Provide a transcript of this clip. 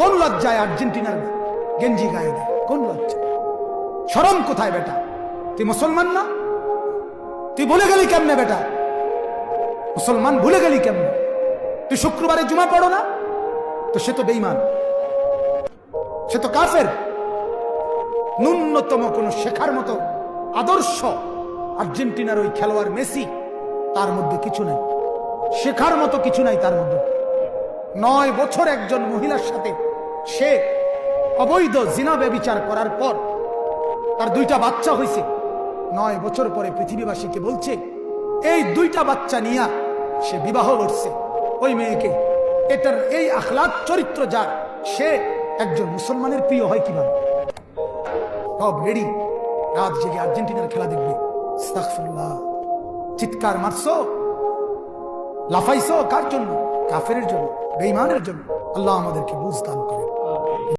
কোন লজ্জায় আর্জেন্টিনার গেঞ্জি গায়ে দেয়? কোন লজ্জা? শরম কোথায় বেটা? তুই মুসলমান না? তুই ভুলে গেলি কেমনে বেটা? মুসলমান ভুলে গেলি কেমনে? তুই শুক্রবারে জুমা পড়ো না? তো সে তো বেঈমান, সে তো কাফের। ন্যূনতম কোন শেখার মতো আদর্শ আর্জেন্টিনার ওই খেলোয়াড় মেসি, তার মধ্যে কিছু নাই, শেখার মতো কিছু নাই তার মধ্যে। 9 বছর একজন মহিলার সাথে সে অবৈধ জিনা ব্যভিচার করার পর তার 2টা বাচ্চা হয়েছে। 9 বছর পরে পৃথিবীবাসীকে বলছে এই 2টা বাচ্চা নিয়ে সে বিবাহ করছে ওই মেয়েকে। এটার এই আখলাক চরিত্র যার, সে একজন মুসলমানের প্রিয় হয় কিভাবে? সব রেডি, রাত জেগে আর্জেন্টিনার খেলা দেখবে। আস্তাগফিরুল্লাহ। চিৎকার মারছো, লাফাইছো কার জন্য? কাফেরের জন্য, বেঈমানের জন্য। আল্লাহ আমাদেরকে বুঝ দান করেন।